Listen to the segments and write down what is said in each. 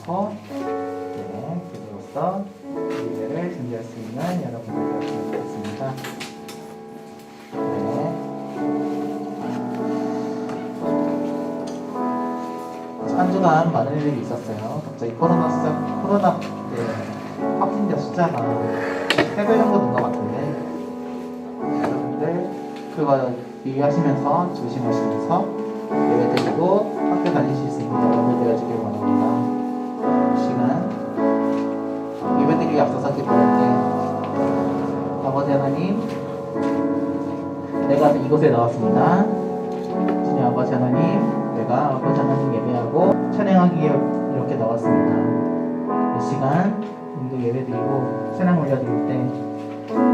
않고 교도로서 예배를 준비할 수 있는 여러분들 되었으면 좋겠습니다. 한 주간 많은 일들이 있었어요. 갑자기 코로나 때 확진자 숫자가 3배 정도 된 것 같은데 여러분들 그거 유의하시면서 조심하시면서 예배 드리고 학교 다니실 수 있는 여러분들 되어주길 바랍니다. 이 시간 예배 드리기 앞서서 기도할게. 아버지 하나님, 내가 이곳에 나왔습니다. 주님 아버지 하나님, 내가 아버지 하나님 예배하고 찬양하기 위해 이렇게 나왔습니다. 이 시간 우리도 예배드리고 찬양 올려드릴 때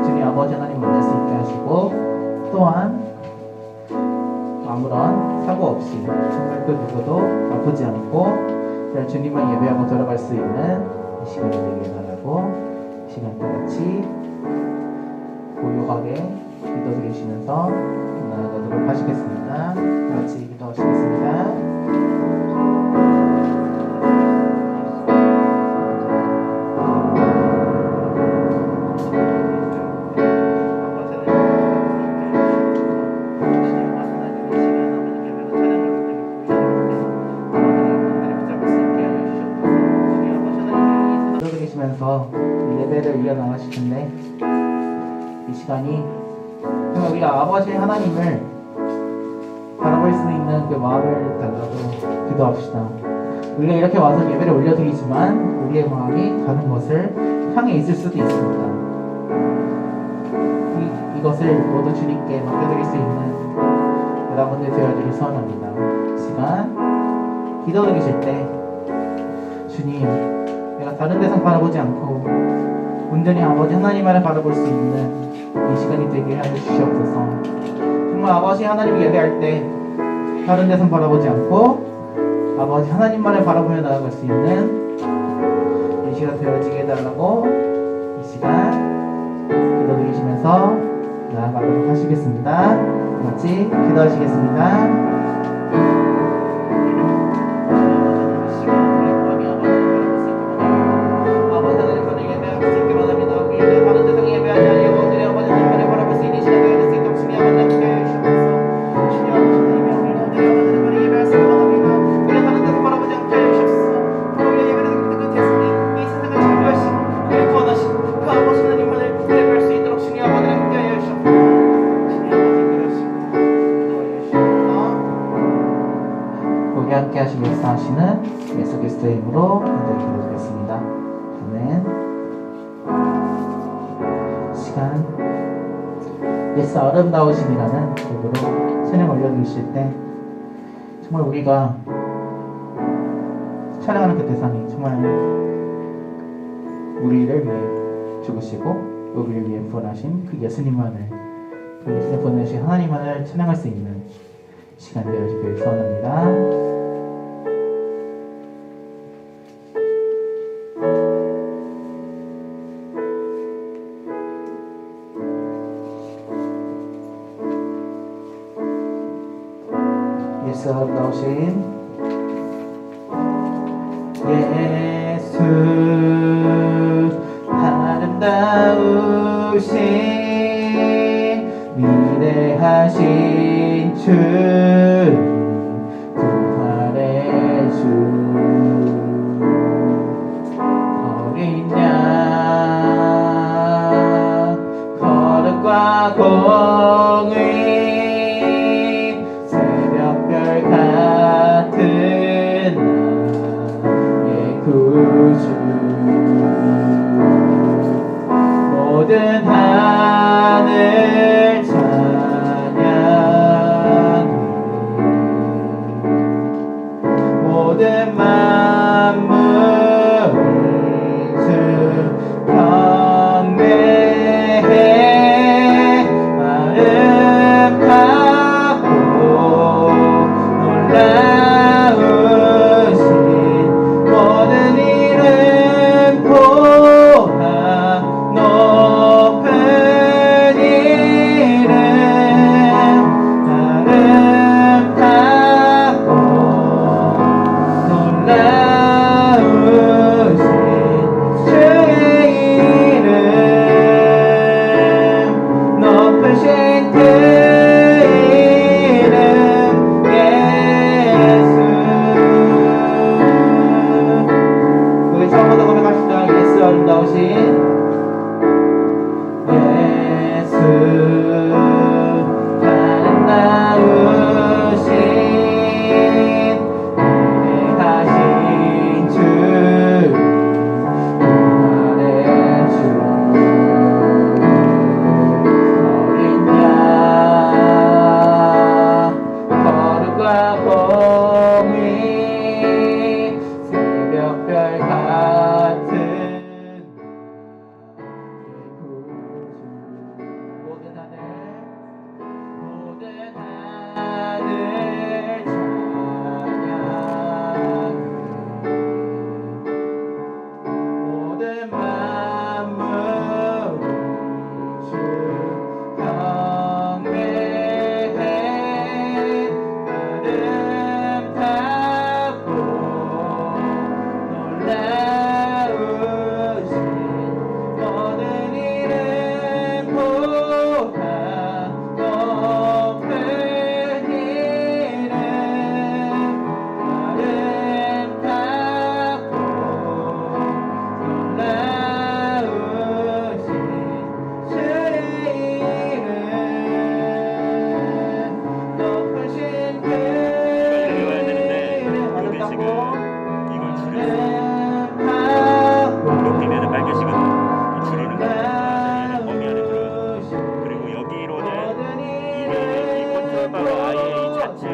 주님 아버지 하나님 만날 수 있게 하시고, 또한 아무런 사고 없이 정말 그 누구도 아프지 않고 주님만 예배하고 돌아갈 수 있는 이 시간이 되길 바라고, 이 시간 다 같이 고요하게 기도드리시면서 나아가도록 하시겠습니다. 같이 기도하시겠습니다. 예배를 이어나가실 텐데, 이 시간이 정말 우리가 아버지 하나님을 바라볼 수 있는 그 마음을 달라고 기도합시다. 우리가 이렇게 와서 예배를 올려드리지만 우리의 마음이 다른 것을 향해 있을 수도 있습니다. 이것을 모두 주님께 맡겨드릴 수 있는 여러분들 되어주길 소원합니다. 이 시간 기도드리실 때 주님, 내가 다른 데서 바라보지 않고 온전히 아버지 하나님만을 바라볼 수 있는 이 시간이 되게 하여 주시옵소서. 정말 아버지 하나님을 예배할 때 다른 데서 바라보지 않고 아버지 하나님만을 바라보며 나아갈 수 있는 이 시간 되어지게 해달라고 이 시간 기도드리시면서 나아가도록 하시겠습니다. 같이 기도하시겠습니다. 함께 하시고 역사하시는 예수 그리스도의 이름으로 기도드리겠습니다. 아멘. 시간 예수 아름다우심이라는 곡으로 찬양 올려주실 때 정말 우리가 찬양하는 그 대상이 정말 우리를 위해 죽으시고 우리를 위해 부활하신 그 예수님만을, 그 예수님 보내주신 하나님만을 찬양할 수 있는 시간 되어주길 소원합니다. 예수 아름다우신 예수 아름다우신 위대하신 주 부활의 주 어린 양 거룩과 공의 같은 나의 구주 모든 하늘 찬양해 모든 만물 주 경배해 마음 갖고 놀라우신 모든 이름 보아 높은 높이면은 말교식은 줄이는 거예요. 범위 안에 들어가서. 그리고 여기로는 이 컨트롤바가 아예 이 자체에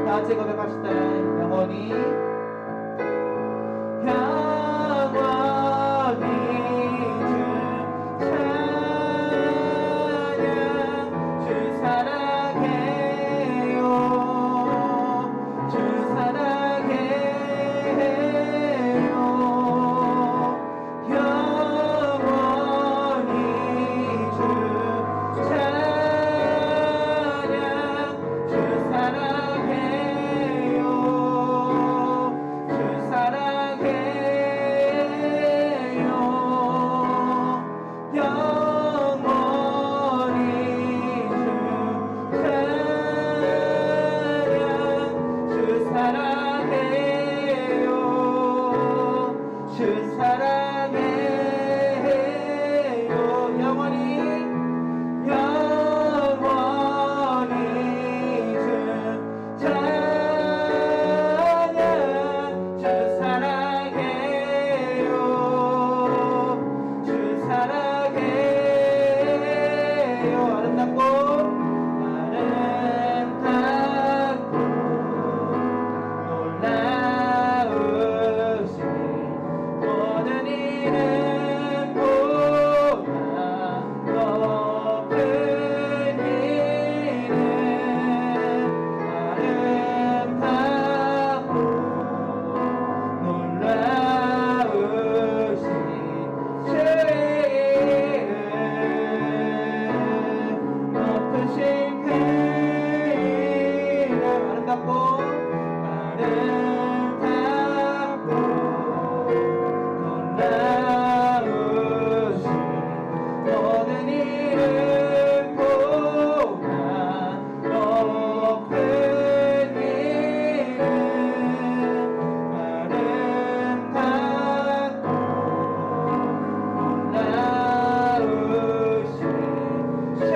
같이 고백합시다. 영원히 주 찬양 주 사랑해요 주 사랑해요 영원히 주 찬양 주 사랑해요 주 사랑해요 영원히 주 사랑해요 주 사랑해요 영원히 주 찬양 주 사랑해요 주 사랑해요 아름답고 놀라우신 모든 이름보다 높은 이름 아름답고 놀라우신 주의 이름 높으신 그 이름 아름답고 놀라우신 모든 이름보다 높은 이름 아름답고 놀라우신 주의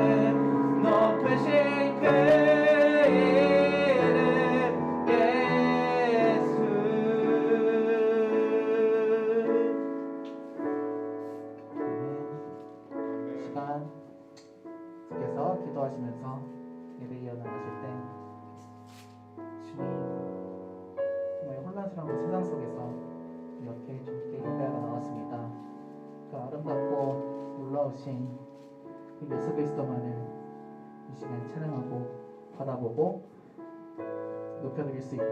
이름 높으신 그 이름 예수 시간 계속해서 기도하시면서 예배 이어나가실 때 주님 정말 혼란스러운 세상 속에서 이렇게 주님께 예배하러 나왔습니다. 그 아름답고 놀라우신 그 예수 그리스도만을 이 시간 찬양하고 바라보고 높여드릴 수 있는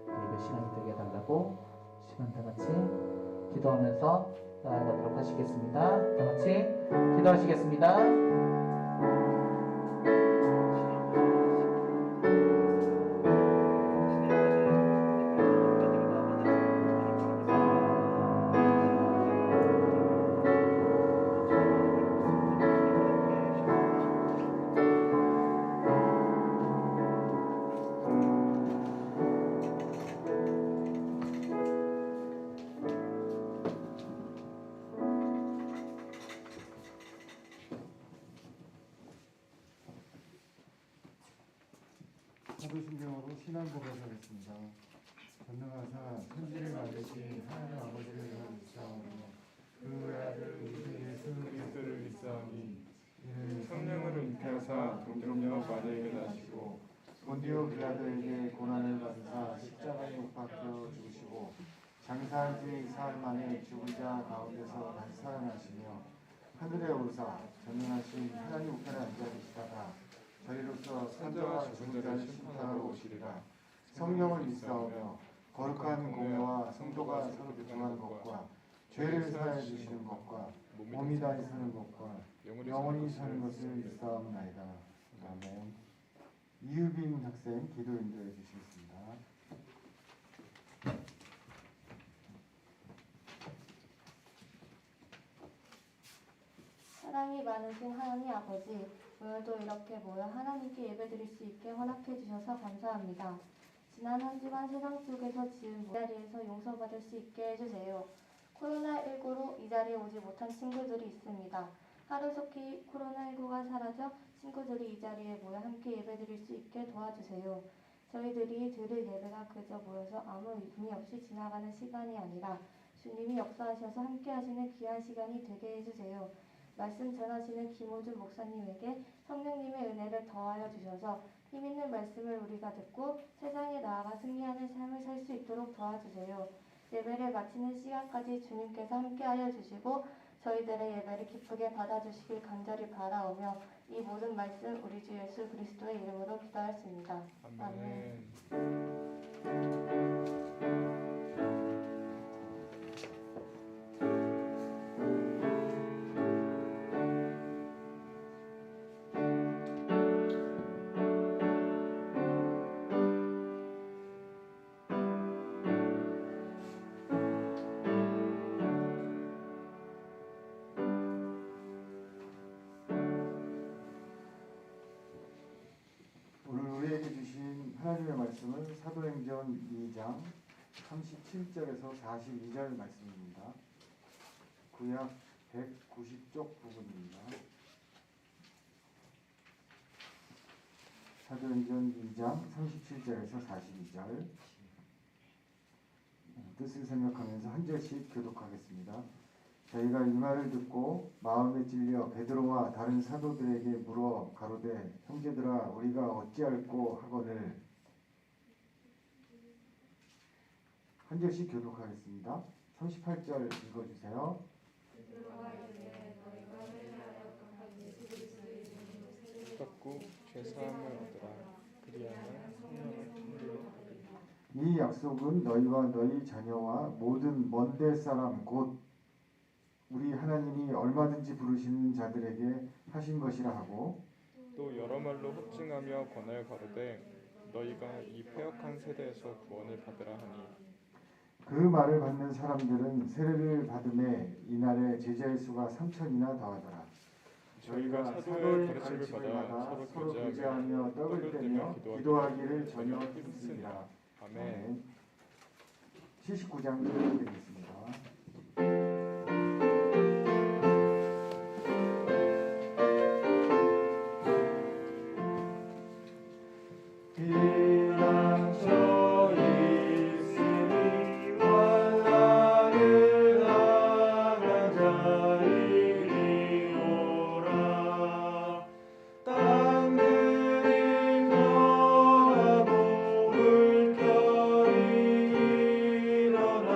예배 시간이 되게 해달라고 시간 다 같이 기도하면서 나아가도록 하시겠습니다. 다 같이 기도하시겠습니다. 사도신경으로 신앙 고백하겠습니다. 전능하사 천지를 만드신 하나님 아버지를 믿사오며 그 아들 우리 예수 그리스도를 믿사오니 이는 성령으로 잉태하사 동정녀 마리아에게 나시고 본디오 빌라도에게 고난을 받으사 십자가에 못 박혀 죽으시고 장사한 지 사흘 만에 죽은 자 가운데서 다시 살아나시며 하늘에 오르사 전능하신 하나님 우편에 앉아 계시다가 저희로서 산자와 죽은 자를 심판하러 오시리라. 성령을 믿사오며 거룩한 공회와 성도가 서로 교통하는 것과 죄를 사하여 주시는 것과 몸이 다시 사는 것과 영원히 사는 것을 믿사옵나이다. 아멘. 이유빈 학생 기도 인도해 주시겠습니다. 많으신 하나님 아버지, 오늘도 이렇게 모여 하나님께 예배드릴 수 있게 허락해 주셔서 감사합니다. 지난 한 주간 세상 속에서 지은 이 자리에서 용서받을 수 있게 해주세요. 코로나19로 이 자리에 오지 못한 친구들이 있습니다. 하루속히 코로나19가 사라져 친구들이 이 자리에 모여 함께 예배드릴 수 있게 도와주세요. 저희들이 드릴 예배가 그저 모여서 아무 의미 없이 지나가는 시간이 아니라 주님이 역사하셔서 함께 하시는 귀한 시간이 되게 해주세요. 말씀 전하시는 김호준 목사님에게 성령님의 은혜를 더하여 주셔서 힘있는 말씀을 우리가 듣고 세상에 나아가 승리하는 삶을 살 수 있도록 도와주세요. 예배를 마치는 시간까지 주님께서 함께하여 주시고 저희들의 예배를 기쁘게 받아주시길 간절히 바라오며 이 모든 말씀 우리 주 예수 그리스도의 이름으로 기도하였습니다. 아멘. 오늘 우리에게 주신 하나님의 말씀은 사도행전 2장 37절에서 42절 말씀입니다. 구약 190쪽 부분입니다. 사도행전 2장 37절에서 42절 뜻을 생각하면서 한 절씩 교독하겠습니다. 저희가 이 말을 듣고 마음에 찔려 베드로와 다른 사도들에게 물어 가로되 형제들아 우리가 어찌할꼬 하거늘 한 절씩 교독하겠습니다. 38절 읽어주세요. 받고 죄사함을 얻으라. 그리하면 성령을 통일로 이 약속은 너희와 너희 자녀와 모든 먼데 사람 곧 우리 하나님이 얼마든지 부르시는 자들에게 하신 것이라 하고 또 여러 말로 호칭하며 권하여 가로되 너희가 이 패역한 세대에서 구원을 받으라 하니 그 말을 받는 사람들은 세례를 받음에 이날에 제자의 수가 3천이나 더하더라. 저희가 사도의 가르침을 받아 서로 교제하며 떡을 떼며 기도하기를 저녁 했습니다. 아멘. 79장 읽겠습니다. 피난처 있으니 환난을 당한 자 이리 오라. 땅들이 변하고 물결이 일어나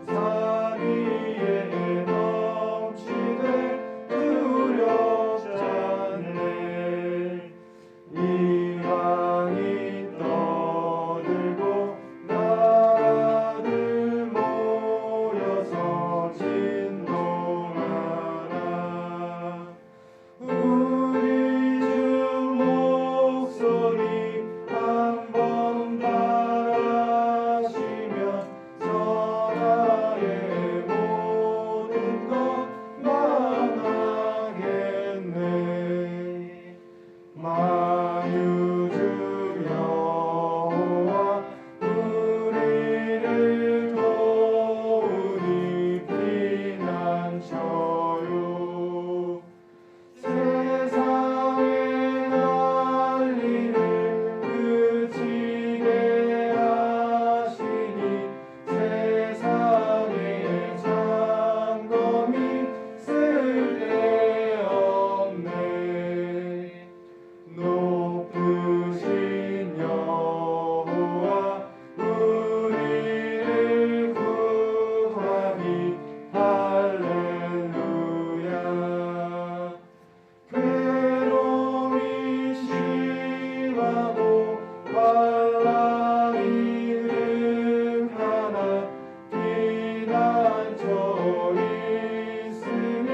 산 위에 넘치되 두렵지 않네. 이방이 떠들고 나라들 모여서 진동하라. 우리 주 목소리 한번 바라시면 선하의 모든 것 망하겠네. 만유주 여호와 우리를 도우니 피난처요. 세상의 난리를 그치게 하시니 세상의 장검이 쓸데없네. 높으신 여호와 우리를 구하니 할렐루야. 괴로움이 심하고 환난이 득하나 피난처 있으니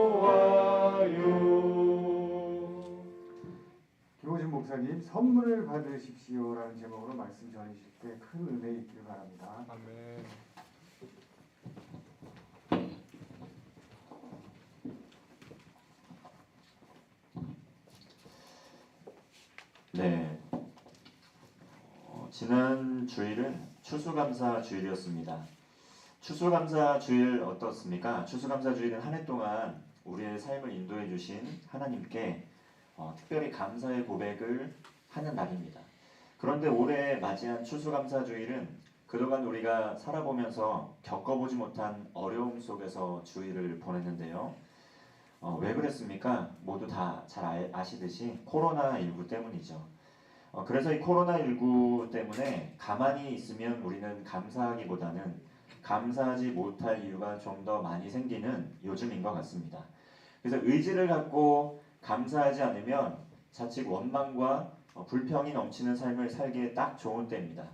여호와요. 김호준 목사님 선물을 받으십시오라는 제목으로 말씀 전해주실 때 큰 은혜 있기를 바랍니다. 아멘. 추수감사 주일이었습니다. 추수감사 주일 어떻습니까? 추수감사 주일은 한 해 동안 우리의 삶을 인도해 주신 하나님께 특별히 감사의 고백을 하는 날입니다. 그런데 올해 맞이한 추수감사 주일은 그동안 우리가 살아보면서 겪어보지 못한 어려움 속에서 주일을 보냈는데요. 왜 그랬습니까? 모두 다 잘 아시듯이 코로나19 때문이죠. 그래서 이 코로나19 때문에 가만히 있으면 우리는 감사하기보다는 감사하지 못할 이유가 좀 더 많이 생기는 요즘인 것 같습니다. 그래서 의지를 갖고 감사하지 않으면 자칫 원망과 불평이 넘치는 삶을 살기에 딱 좋은 때입니다.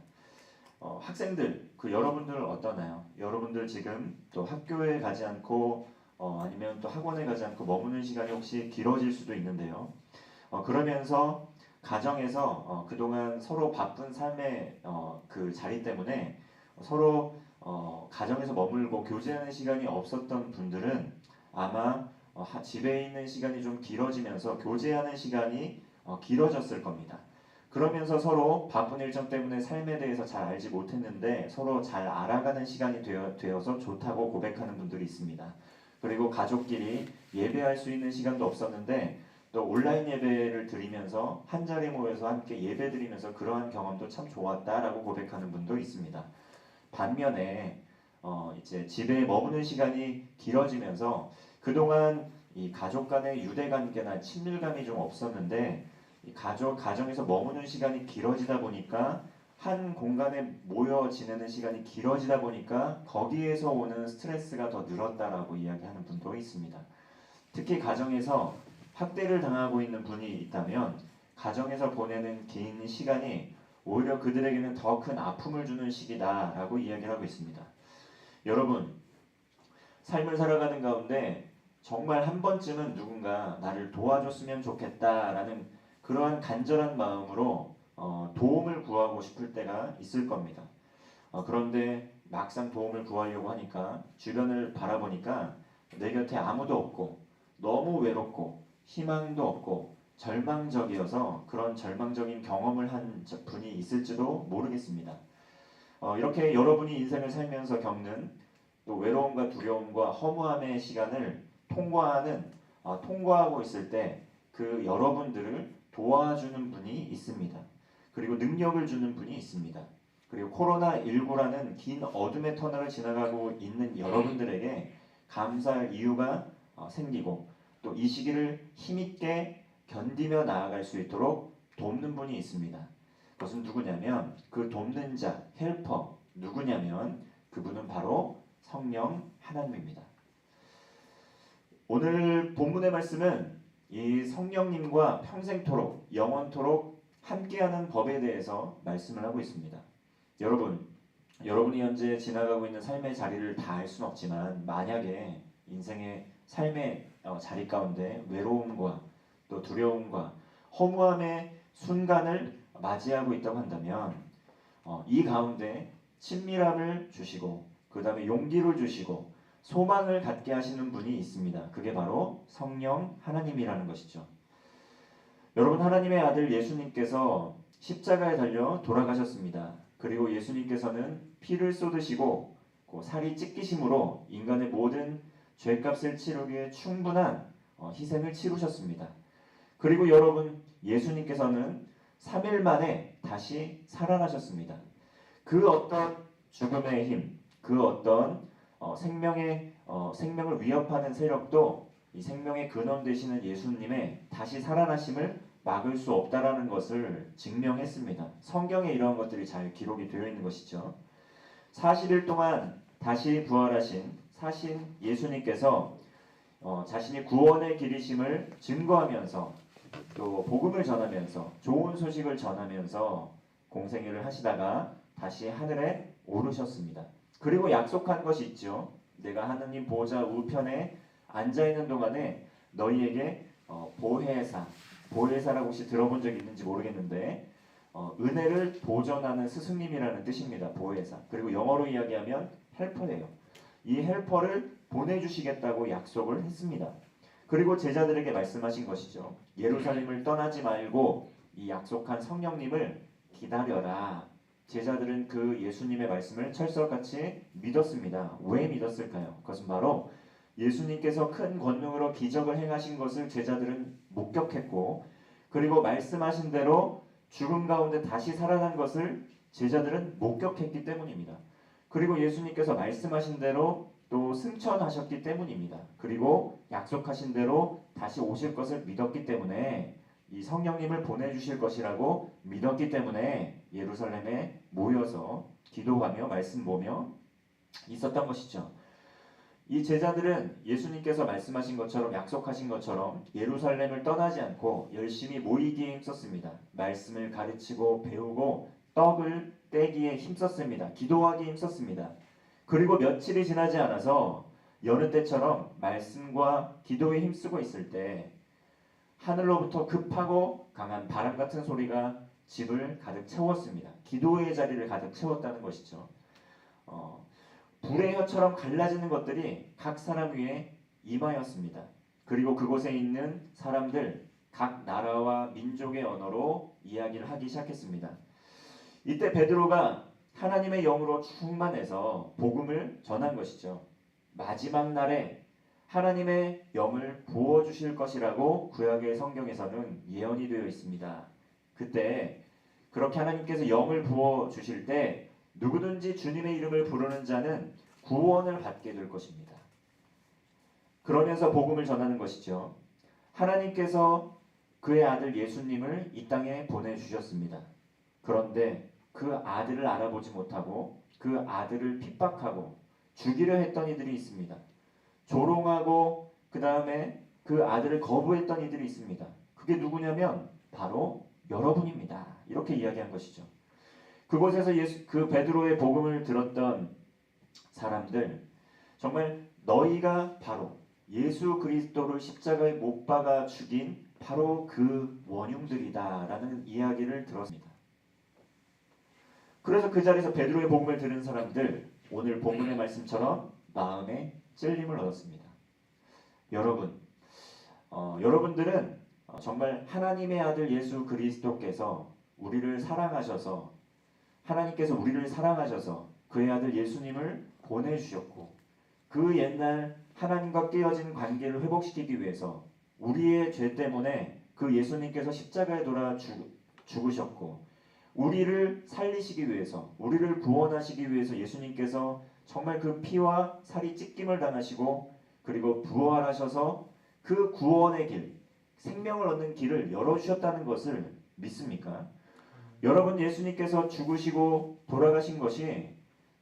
학생들, 여러분들 어떠나요? 여러분들 지금 또 학교에 가지 않고 아니면 또 학원에 가지 않고 머무는 시간이 혹시 길어질 수도 있는데요. 그러면서 가정에서 그동안 서로 바쁜 삶의 그 자리 때문에 서로 가정에서 머물고 교제하는 시간이 없었던 분들은 아마 집에 있는 시간이 좀 길어지면서 교제하는 시간이 길어졌을 겁니다. 그러면서 서로 바쁜 일정 때문에 삶에 대해서 잘 알지 못했는데 서로 잘 알아가는 시간이 되어서 좋다고 고백하는 분들이 있습니다. 그리고 가족끼리 예배할 수 있는 시간도 없었는데 또 온라인 예배를 드리면서 한자리에 모여서 함께 예배 드리면서 그러한 경험도 참 좋았다라고 고백하는 분도 있습니다. 반면에 이제 집에 머무는 시간이 길어지면서 그동안 이 가족 간의 유대 관계나 친밀감이 좀 없었는데 이 가정에서 머무는 시간이 길어지다 보니까 한 공간에 모여 지내는 시간이 길어지다 보니까 거기에서 오는 스트레스가 더 늘었다라고 이야기하는 분도 있습니다. 특히 가정에서 학대를 당하고 있는 분이 있다면 가정에서 보내는 긴 시간이 오히려 그들에게는 더 큰 아픔을 주는 시기다라고 이야기를 하고 있습니다. 여러분, 삶을 살아가는 가운데 정말 한 번쯤은 누군가 나를 도와줬으면 좋겠다라는 그러한 간절한 마음으로 도움을 구하고 싶을 때가 있을 겁니다. 그런데 막상 도움을 구하려고 하니까 주변을 바라보니까 내 곁에 아무도 없고 너무 외롭고 희망도 없고 절망적이어서 그런 절망적인 경험을 한 분이 있을지도 모르겠습니다. 이렇게 여러분이 인생을 살면서 겪는 또 외로움과 두려움과 허무함의 시간을 통과하고 있을 때 그 여러분들을 도와주는 분이 있습니다. 그리고 능력을 주는 분이 있습니다. 그리고 코로나19라는 긴 어둠의 터널을 지나가고 있는 여러분들에게 감사할 이유가 생기고 또 이 시기를 힘있게 견디며 나아갈 수 있도록 돕는 분이 있습니다. 그것은 누구냐면 그 돕는 자, 헬퍼 누구냐면 그분은 바로 성령 하나님입니다. 오늘 본문의 말씀은 이 성령님과 평생토록, 영원토록 함께하는 법에 대해서 말씀을 하고 있습니다. 여러분이 현재 지나가고 있는 삶의 자리를 다 알 수는 없지만 만약에 인생의 삶의 자리 가운데 외로움과 또 두려움과 허무함의 순간을 맞이하고 있다고 한다면 이 가운데 친밀함을 주시고 그 다음에 용기를 주시고 소망을 갖게 하시는 분이 있습니다. 그게 바로 성령 하나님이라는 것이죠. 여러분, 하나님의 아들 예수님께서 십자가에 달려 돌아가셨습니다. 그리고 예수님께서는 피를 쏟으시고 살이 찢기심으로 인간의 모든 죄값을 치르기에 충분한 희생을 치르셨습니다. 그리고 여러분, 예수님께서는 3일 만에 다시 살아나셨습니다. 그 어떤 죽음의 힘, 그 어떤 생명을 위협하는 세력도 이 생명의 근원 되시는 예수님의 다시 살아나심을 막을 수 없다라는 것을 증명했습니다. 성경에 이러한 것들이 잘 기록이 되어 있는 것이죠. 40일 동안 다시 부활하신 사신 예수님께서 자신이 구원의 길이심을 증거하면서 또 복음을 전하면서 좋은 소식을 전하면서 공생애를 하시다가 다시 하늘에 오르셨습니다. 그리고 약속한 것이 있죠. 내가 하느님 보좌 우편에 앉아있는 동안에 너희에게 보혜사라고 혹시 들어본 적 있는지 모르겠는데 은혜를 보전하는 스승님이라는 뜻입니다. 보혜사. 그리고 영어로 이야기하면 헬퍼예요. 이 헬퍼를 보내주시겠다고 약속을 했습니다. 그리고 제자들에게 말씀하신 것이죠. 예루살렘을 떠나지 말고 이 약속한 성령님을 기다려라. 제자들은 그 예수님의 말씀을 철석같이 믿었습니다. 왜 믿었을까요? 그것은 바로 예수님께서 큰 권능으로 기적을 행하신 것을 제자들은 목격했고, 그리고 말씀하신 대로 죽음 가운데 다시 살아난 것을 제자들은 목격했기 때문입니다. 그리고 예수님께서 말씀하신 대로 또 승천하셨기 때문입니다. 그리고 약속하신 대로 다시 오실 것을 믿었기 때문에, 이 성령님을 보내주실 것이라고 믿었기 때문에 예루살렘에 모여서 기도하며 말씀 보며 있었던 것이죠. 이 제자들은 예수님께서 말씀하신 것처럼, 약속하신 것처럼 예루살렘을 떠나지 않고 열심히 모이기에 힘썼습니다. 말씀을 가르치고 배우고 떡을 떼기에 힘썼습니다. 기도하기에 힘썼습니다. 그리고 며칠이 지나지 않아서 여느 때처럼 말씀과 기도에 힘쓰고 있을 때 하늘로부터 급하고 강한 바람 같은 소리가 집을 가득 채웠습니다. 기도의 자리를 가득 채웠다는 것이죠. 불의 혀처럼 갈라지는 것들이 각 사람 위에 임하였습니다. 그리고 그곳에 있는 사람들, 각 나라와 민족의 언어로 이야기를 하기 시작했습니다. 이때 베드로가 하나님의 영으로 충만해서 복음을 전한 것이죠. 마지막 날에 하나님의 영을 부어주실 것이라고 구약의 성경에서는 예언이 되어 있습니다. 그때 그렇게 하나님께서 영을 부어주실 때 누구든지 주님의 이름을 부르는 자는 구원을 받게 될 것입니다. 그러면서 복음을 전하는 것이죠. 하나님께서 그의 아들 예수님을 이 땅에 보내주셨습니다. 그런데 그 아들을 알아보지 못하고 그 아들을 핍박하고 죽이려 했던 이들이 있습니다. 조롱하고 그 다음에 그 아들을 거부했던 이들이 있습니다. 그게 누구냐면 바로 여러분입니다. 이렇게 이야기한 것이죠. 그곳에서 그 베드로의 복음을 들었던 사람들, 정말 너희가 바로 예수 그리스도를 십자가에 못 박아 죽인 바로 그 원흉들이다 라는 이야기를 들었습니다. 그래서 그 자리에서 베드로의 복음을 들은 사람들, 오늘 본문의 말씀처럼 마음에 찔림을 얻었습니다. 여러분들은 정말 하나님의 아들 예수 그리스도께서 우리를 사랑하셔서, 하나님께서 우리를 사랑하셔서 그의 아들 예수님을 보내주셨고, 그 옛날 하나님과 깨어진 관계를 회복시키기 위해서 우리의 죄 때문에 그 예수님께서 십자가에 돌아 죽으셨고, 우리를 살리시기 위해서, 우리를 구원하시기 위해서 예수님께서 정말 그 피와 살이 찢김을 당하시고 그리고 부활하셔서 그 구원의 길, 생명을 얻는 길을 열어주셨다는 것을 믿습니까? 여러분, 예수님께서 죽으시고 돌아가신 것이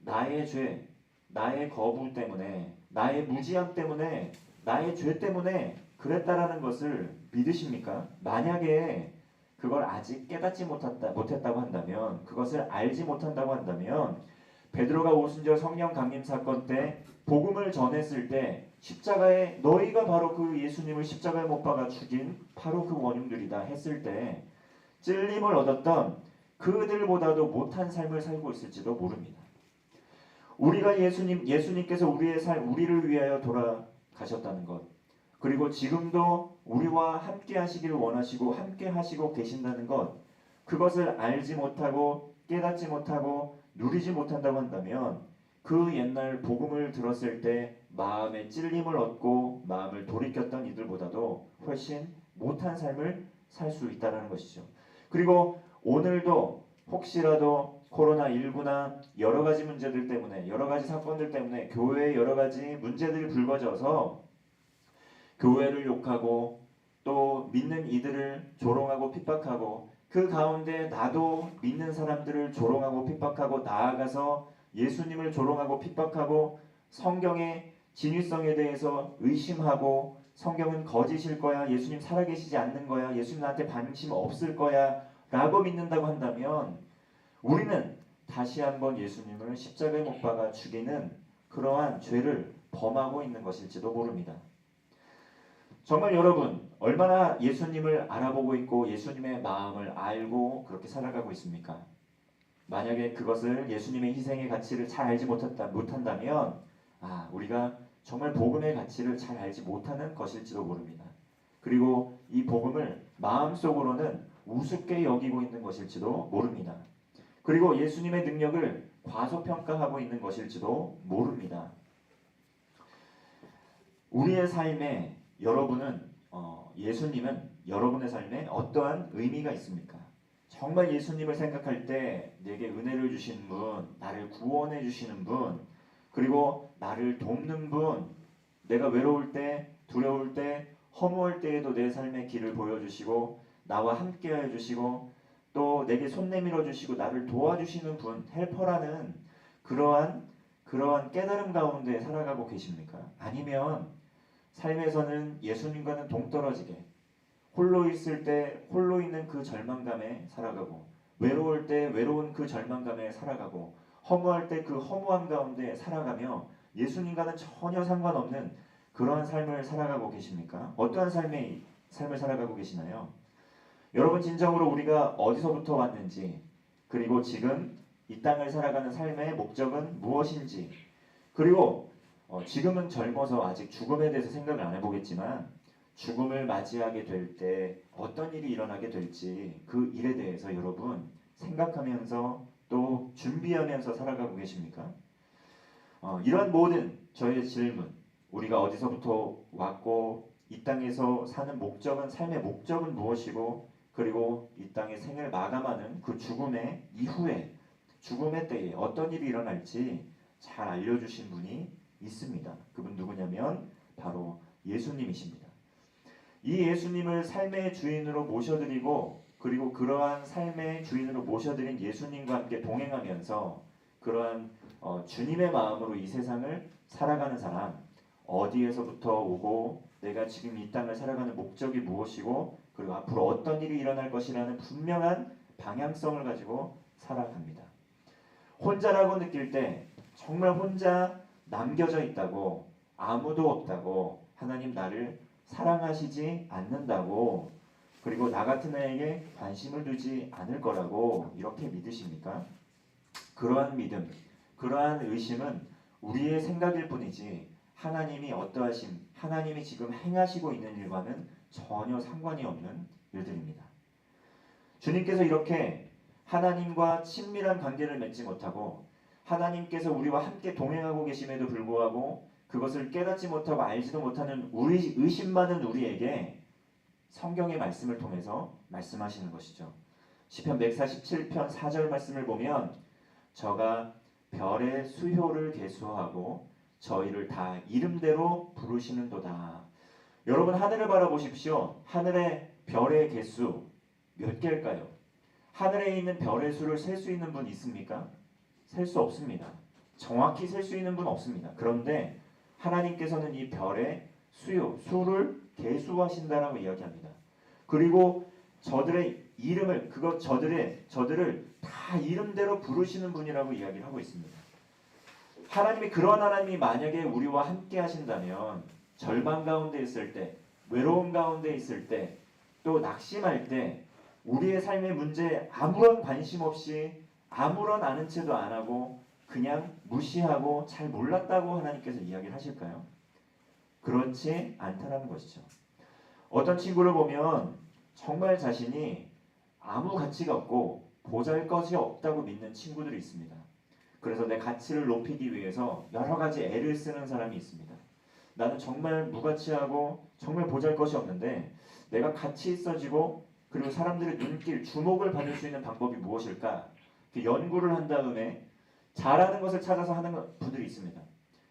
나의 죄, 나의 거부 때문에, 나의 무지함 때문에, 나의 죄 때문에 그랬다라는 것을 믿으십니까? 만약에 그걸 아직 깨닫지 못했다고 한다면, 그것을 알지 못한다고 한다면, 베드로가 오순절 성령 강림 사건 때 복음을 전했을 때 십자가에 너희가 바로 그 예수님을 십자가에 못 박아 죽인 바로 그 원흉들이다 했을 때 찔림을 얻었던 그들보다도 못한 삶을 살고 있을지도 모릅니다. 우리가 예수님께서 우리를 위하여 돌아가셨다는 것, 그리고 지금도 우리와 함께 하시기를 원하시고 함께 하시고 계신다는 것, 그것을 알지 못하고 깨닫지 못하고 누리지 못한다고 한다면 그 옛날 복음을 들었을 때 마음에 찔림을 얻고 마음을 돌이켰던 이들보다도 훨씬 못한 삶을 살 수 있다는 것이죠. 그리고 오늘도 혹시라도 코로나19나 여러 가지 문제들 때문에, 여러 가지 사건들 때문에 교회에 여러 가지 문제들이 불거져서 교회를 욕하고 또 믿는 이들을 조롱하고 핍박하고, 그 가운데 나도 믿는 사람들을 조롱하고 핍박하고 나아가서 예수님을 조롱하고 핍박하고 성경의 진위성에 대해서 의심하고, 성경은 거짓일 거야, 예수님 살아계시지 않는 거야, 예수님 나한테 관심 없을 거야 라고 믿는다고 한다면 우리는 다시 한번 예수님을 십자가에 못 박아 죽이는 그러한 죄를 범하고 있는 것일지도 모릅니다. 정말 여러분, 얼마나 예수님을 알아보고 있고 예수님의 마음을 알고 그렇게 살아가고 있습니까? 만약에 그것을 예수님의 희생의 가치를 잘 알지 못한다면 우리가 정말 복음의 가치를 잘 알지 못하는 것일지도 모릅니다. 그리고 이 복음을 마음속으로는 우습게 여기고 있는 것일지도 모릅니다. 그리고 예수님의 능력을 과소평가하고 있는 것일지도 모릅니다. 우리의 삶에 예수님은 여러분의 삶에 어떠한 의미가 있습니까? 정말 예수님을 생각할 때 내게 은혜를 주신 분, 나를 구원해 주시는 분, 그리고 나를 돕는 분, 내가 외로울 때, 두려울 때, 허무할 때에도 내 삶의 길을 보여주시고 나와 함께해 주시고 또 내게 손 내밀어 주시고 나를 도와주시는 분, 헬퍼라는 그러한 깨달음 가운데 살아가고 계십니까? 아니면 삶에서는 예수님과는 동떨어지게 홀로 있을 때 홀로 있는 그 절망감에 살아가고 외로울 때 외로운 그 절망감에 살아가고 허무할 때 그 허무함 가운데 살아가며 예수님과는 전혀 상관없는 그러한 삶을 살아가고 계십니까? 어떠한 삶을 살아가고 계시나요? 여러분 진정으로 우리가 어디서부터 왔는지 그리고 지금 이 땅을 살아가는 삶의 목적은 무엇인지 그리고 지금은 젊어서 아직 죽음에 대해서 생각을 안 해보겠지만 죽음을 맞이하게 될 때 어떤 일이 일어나게 될지 그 일에 대해서 여러분 생각하면서 또 준비하면서 살아가고 계십니까? 이러한 모든 저의 질문 우리가 어디서부터 왔고 이 땅에서 사는 목적은 삶의 목적은 무엇이고 그리고 이 땅의 생을 마감하는 그 죽음의 이후에 죽음의 때에 어떤 일이 일어날지 잘 알려주신 분이 있습니다. 그분 누구냐면 바로 예수님이십니다. 이 예수님을 삶의 주인으로 모셔드리고 그리고 그러한 삶의 주인으로 모셔드린 예수님과 함께 동행하면서 그러한 주님의 마음으로 이 세상을 살아가는 사람 어디에서부터 오고 내가 지금 이 땅을 살아가는 목적이 무엇이고 그리고 앞으로 어떤 일이 일어날 것이라는 분명한 방향성을 가지고 살아갑니다. 혼자라고 느낄 때 정말 혼자 남겨져 있다고 아무도 없다고 하나님 나를 사랑하시지 않는다고 그리고 나 같은 애에게 관심을 두지 않을 거라고 이렇게 믿으십니까? 그러한 믿음, 그러한 의심은 우리의 생각일 뿐이지 하나님이 어떠하심, 하나님이 지금 행하시고 있는 일과는 전혀 상관이 없는 일들입니다. 주님께서 이렇게 하나님과 친밀한 관계를 맺지 못하고 하나님께서 우리와 함께 동행하고 계심에도 불구하고 그것을 깨닫지 못하고 알지도 못하는 의심 많은 우리에게 성경의 말씀을 통해서 말씀하시는 것이죠. 시편 147편 4절 말씀을 보면 저가 별의 수효를 계수하고 저희를 다 이름대로 부르시는도다. 여러분 하늘을 바라보십시오. 하늘의 별의 개수 몇 개일까요? 하늘에 있는 별의 수를 셀 수 있는 분 있습니까? 셀 수 없습니다. 정확히 셀 수 있는 분 없습니다. 그런데 하나님께서는 이 별의 수를 계수하신다라고 이야기합니다. 그리고 저들의 이름을 저들을 다 이름대로 부르시는 분이라고 이야기를 하고 있습니다. 하나님이 그런 하나님이 만약에 우리와 함께 하신다면 절망 가운데 있을 때, 외로움 가운데 있을 때, 또 낙심할 때 우리의 삶의 문제에 아무런 관심 없이 아무런 아는 체도 안 하고 그냥 무시하고 잘 몰랐다고 하나님께서 이야기를 하실까요? 그렇지 않다라는 것이죠. 어떤 친구를 보면 정말 자신이 아무 가치가 없고 보잘것이 없다고 믿는 친구들이 있습니다. 그래서 내 가치를 높이기 위해서 여러 가지 애를 쓰는 사람이 있습니다. 나는 정말 무가치하고 정말 보잘것이 없는데 내가 가치 있어지고 그리고 사람들의 눈길, 주목을 받을 수 있는 방법이 무엇일까? 연구를 한 다음에 잘하는 것을 찾아서 하는 분들이 있습니다.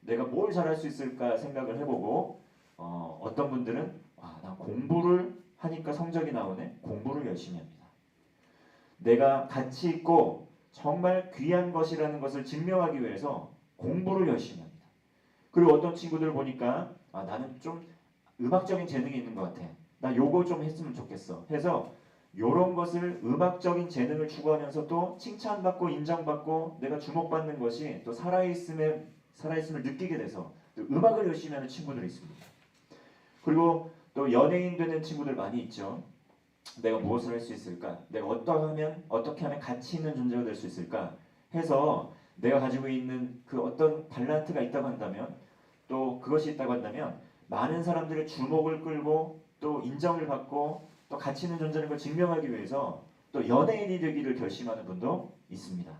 내가 뭘 잘할 수 있을까 생각을 해보고 어떤 분들은 난 공부를 하니까 성적이 나오네. 공부를 열심히 합니다. 내가 가치 있고 정말 귀한 것이라는 것을 증명하기 위해서 공부를 열심히 합니다. 그리고 어떤 친구들 보니까 나는 좀 음악적인 재능이 있는 것 같아. 나 요거 좀 했으면 좋겠어. 해서 요런 것을 음악적인 재능을 추구하면서 또 칭찬받고 인정받고 내가 주목받는 것이 또 살아있음을 느끼게 돼서 또 음악을 열심히 하는 친구들이 있습니다. 그리고 또 연예인 되는 친구들 많이 있죠. 내가 무엇을 할 수 있을까? 내가 어떻게 하면 가치 있는 존재가 될 수 있을까? 해서 내가 가지고 있는 그 어떤 달란트가 있다고 한다면 또 그것이 있다고 한다면 많은 사람들의 주목을 끌고 또 인정을 받고 또 가치 있는 존재라는 걸 증명하기 위해서 또 연예인이 되기를 결심하는 분도 있습니다.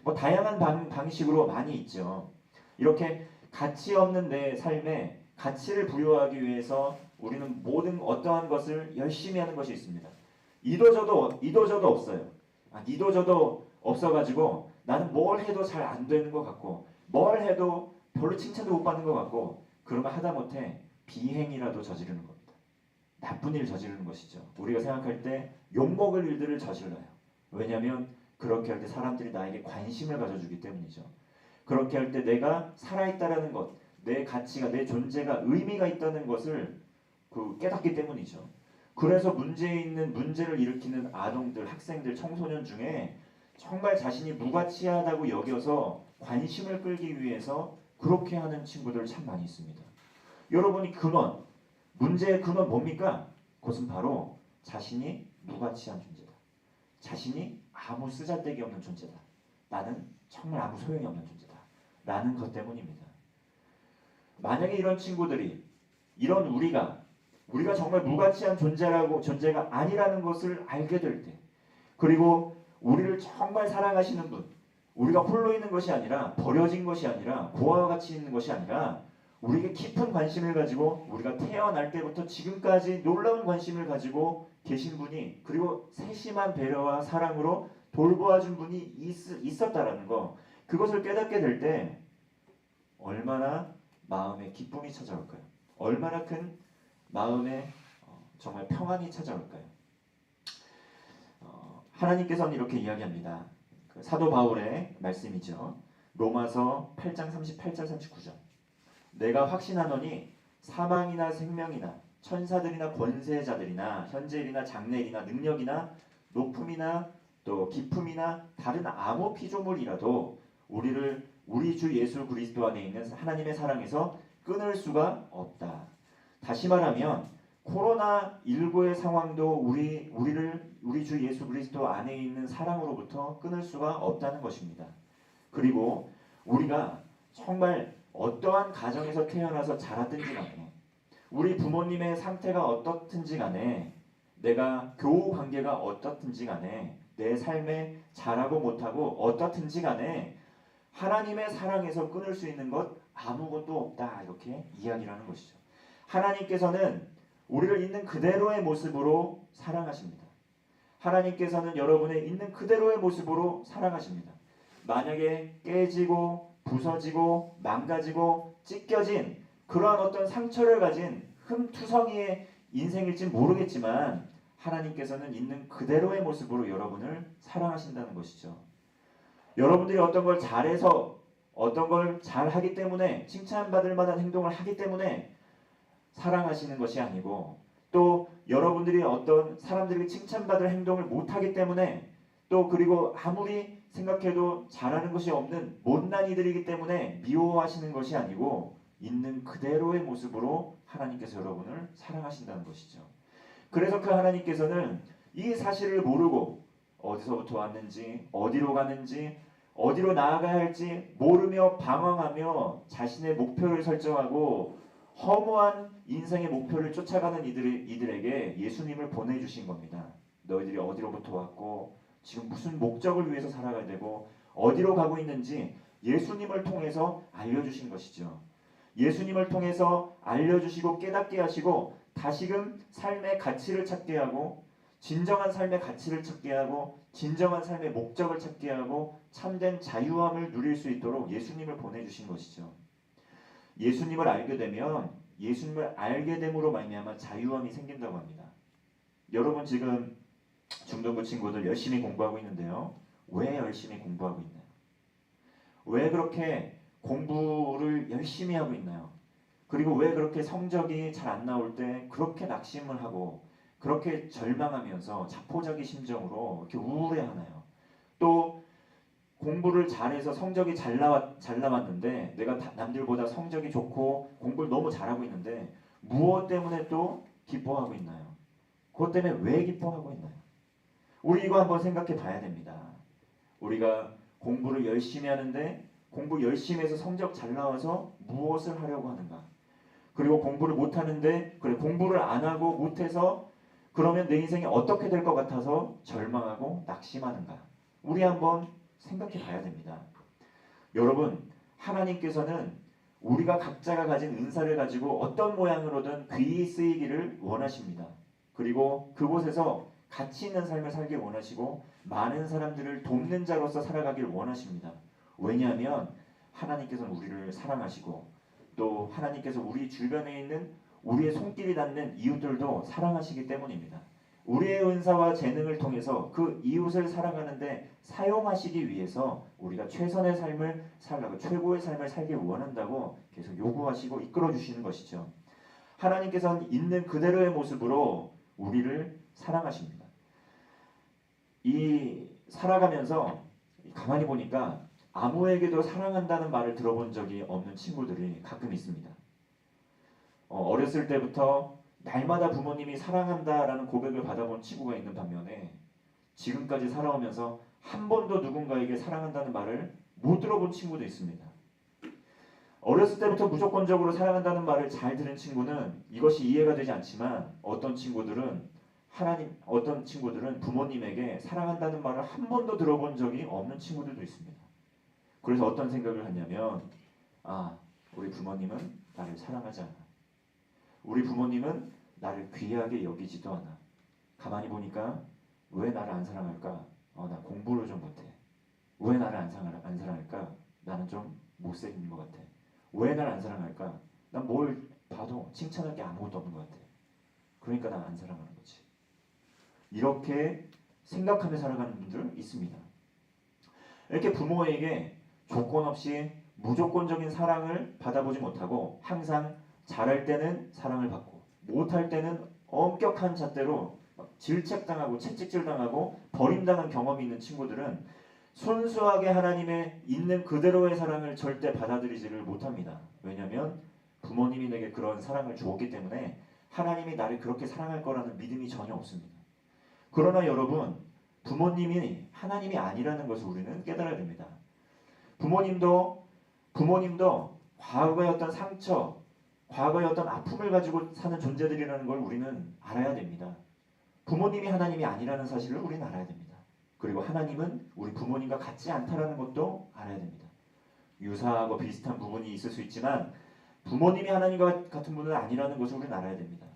뭐 다양한 방식으로 많이 있죠. 이렇게 가치 없는 내 삶에 가치를 부여하기 위해서 우리는 모든 어떠한 것을 열심히 하는 것이 있습니다. 이도저도 없어요. 이도저도 없어가지고 나는 뭘 해도 잘 안 되는 것 같고 뭘 해도 별로 칭찬도 못 받는 것 같고 그러면 하다못해 비행이라도 저지르는 겁니다. 나쁜 일 저지르는 것이죠. 우리가 생각할 때 욕먹을 일들을 저질러요. 왜냐하면 그렇게 할 때 사람들이 나에게 관심을 가져주기 때문이죠. 그렇게 할 때 내가 살아있다라는 것, 내 가치가, 내 존재가 의미가 있다는 것을 깨닫기 때문이죠. 그래서 문제를 일으키는 아동들, 학생들, 청소년 중에 정말 자신이 무가치하다고 여겨서 관심을 끌기 위해서 그렇게 하는 친구들 참 많이 있습니다. 여러분이 문제의 근원 뭡니까? 그것은 바로 자신이 무가치한 존재다. 자신이 아무 쓰잘데기 없는 존재다. 나는 정말 아무 소용이 없는 존재다. 라는 것 때문입니다. 만약에 이런 친구들이 이런 우리가 정말 무가치한 존재가 아니라는 것을 알게 될 때, 그리고 우리를 정말 사랑하시는 분, 우리가 홀로 있는 것이 아니라 버려진 것이 아니라 고아와 같이 있는 것이 아니라 우리에게 깊은 관심을 가지고 우리가 태어날 때부터 지금까지 놀라운 관심을 가지고 계신 분이, 그리고 세심한 배려와 사랑으로 돌보아준 분이 있었다라는 거, 그것을 깨닫게 될 때 얼마나 마음에 기쁨이 찾아올까요? 얼마나 큰 마음에 정말 평안이 찾아올까요? 하나님께서는 이렇게 이야기합니다. 사도 바울의 말씀이죠. 로마서 8장 38절 39절. 내가 확신하노니 사망이나 생명이나 천사들이나 권세자들이나 현재일이나 장래일이나 능력이나 높음이나 또 깊음이나 다른 아무 피조물이라도 우리를 우리 주 예수 그리스도 안에 있는 하나님의 사랑에서 끊을 수가 없다. 다시 말하면 코로나19의 상황도 우리 주 예수 그리스도 안에 있는 사랑으로부터 끊을 수가 없다는 것입니다. 그리고 우리가 정말 어떠한 가정에서 태어나서 자랐든지 간에, 우리 부모님의 상태가 어떻든지 간에, 내가 교우 관계가 어떻든지 간에, 내 삶에 잘하고 못하고 어떻든지 간에 하나님의 사랑에서 끊을 수 있는 것 아무것도 없다. 이렇게 이야기를 하는 것이죠. 하나님께서는 우리를 있는 그대로의 모습으로 사랑하십니다. 하나님께서는 여러분의 있는 그대로의 모습으로 사랑하십니다. 만약에 깨지고 부서지고 망가지고 찢겨진 그러한 어떤 상처를 가진 흠투성이의 인생일진 모르겠지만 하나님께서는 있는 그대로의 모습으로 여러분을 사랑하신다는 것이죠. 여러분들이 어떤 걸 잘해서, 어떤 걸 잘하기 때문에, 칭찬받을 만한 행동을 하기 때문에 사랑하시는 것이 아니고, 또 여러분들이 어떤 사람들에게 칭찬받을 행동을 못하기 때문에, 또 그리고 아무리 생각해도 잘하는 것이 없는 못난 이들이기 때문에 미워하시는 것이 아니고 있는 그대로의 모습으로 하나님께서 여러분을 사랑하신다는 것이죠. 그래서 그 하나님께서는 이 사실을 모르고 어디서부터 왔는지, 어디로 가는지, 어디로 나아가야 할지 모르며 방황하며 자신의 목표를 설정하고 허무한 인생의 목표를 쫓아가는 이들에게 예수님을 보내주신 겁니다. 너희들이 어디로부터 왔고 지금 무슨 목적을 위해서 살아가야 되고 어디로 가고 있는지 예수님을 통해서 알려주신 것이죠. 예수님을 통해서 알려주시고 깨닫게 하시고 다시금 삶의 가치를 찾게 하고, 진정한 삶의 가치를 찾게 하고, 진정한 삶의 목적을 찾게 하고 참된 자유함을 누릴 수 있도록 예수님을 보내주신 것이죠. 예수님을 알게 되면, 예수님을 알게 됨으로 말미암아 자유함이 생긴다고 합니다. 여러분 지금 중등부 친구들 열심히 공부하고 있는데요. 왜 열심히 공부하고 있나요? 왜 그렇게 공부를 열심히 하고 있나요? 그리고 왜 그렇게 성적이 잘 안 나올 때 그렇게 낙심을 하고 그렇게 절망하면서 자포자기 심정으로 이렇게 우울해하나요? 또 공부를 잘해서 성적이 잘 나왔는데 내가 남들보다 성적이 좋고 공부를 너무 잘하고 있는데 무엇 때문에 또 기뻐하고 있나요? 그것 때문에 왜 기뻐하고 있나요? 우리 이거 한번 생각해 봐야 됩니다. 우리가 공부를 열심히 하는데 공부 열심히 해서 성적 잘 나와서 무엇을 하려고 하는가? 그리고 공부를 못하는데, 그래 공부를 안 하고 못해서 그러면 내 인생이 어떻게 될 것 같아서 절망하고 낙심하는가? 우리 한번 생각해 봐야 됩니다. 여러분, 하나님께서는 우리가 각자가 가진 은사를 가지고 어떤 모양으로든 귀히 쓰이기를 원하십니다. 그리고 그곳에서 가치 있는 삶을 살길 원하시고 많은 사람들을 돕는 자로서 살아가길 원하십니다. 왜냐하면 하나님께서는 우리를 사랑하시고 또 하나님께서 우리 주변에 있는 우리의 손길이 닿는 이웃들도 사랑하시기 때문입니다. 우리의 은사와 재능을 통해서 그 이웃을 사랑하는데 사용하시기 위해서 우리가 최선의 삶을 살라고, 최고의 삶을 살길 원한다고 계속 요구하시고 이끌어 주시는 것이죠. 하나님께서는 있는 그대로의 모습으로 우리를 사랑하십니다. 이 살아가면서 가만히 보니까 아무에게도 사랑한다는 말을 들어본 적이 없는 친구들이 가끔 있습니다. 어렸을 때부터 날마다 부모님이 사랑한다라는 고백을 받아본 친구가 있는 반면에 지금까지 살아오면서 한 번도 누군가에게 사랑한다는 말을 못 들어본 친구도 있습니다. 어렸을 때부터 무조건적으로 사랑한다는 말을 잘 들은 친구는 이것이 이해가 되지 않지만 어떤 친구들은 부모님에게 사랑한다는 말을 한 번도 들어본 적이 없는 친구들도 있습니다. 그래서 어떤 생각을 하냐면 우리 부모님은 나를 사랑하지 않아. 우리 부모님은 나를 귀하게 여기지도 않아. 가만히 보니까 왜 나를 안 사랑할까? 나 공부를 좀 못해. 왜 나를 안 사랑할까? 나는 좀 못생긴 것 같아. 왜 나를 안 사랑할까? 난 뭘 봐도 칭찬할 게 아무것도 없는 것 같아. 그러니까 난 안 사랑하는 거지. 이렇게 생각하며 살아가는 분들 있습니다. 이렇게 부모에게 조건 없이 무조건적인 사랑을 받아보지 못하고 항상 잘할 때는 사랑을 받고 못할 때는 엄격한 잣대로 질책당하고 채찍질당하고 버림당한 경험이 있는 친구들은 순수하게 하나님의 있는 그대로의 사랑을 절대 받아들이지를 못합니다. 왜냐하면 부모님이 내게 그런 사랑을 주었기 때문에 하나님이 나를 그렇게 사랑할 거라는 믿음이 전혀 없습니다. 그러나 여러분, 부모님이 하나님이 아니라는 것을 우리는 깨달아야 됩니다. 부모님도 과거의 어떤 상처, 과거의 어떤 아픔을 가지고 사는 존재들이라는 걸 우리는 알아야 됩니다. 부모님이 하나님이 아니라는 사실을 우리는 알아야 됩니다. 그리고 하나님은 우리 부모님과 같지 않다라는 것도 알아야 됩니다. 유사하고 비슷한 부분이 있을 수 있지만 부모님이 하나님과 같은 분은 아니라는 것을 우리는 알아야 됩니다.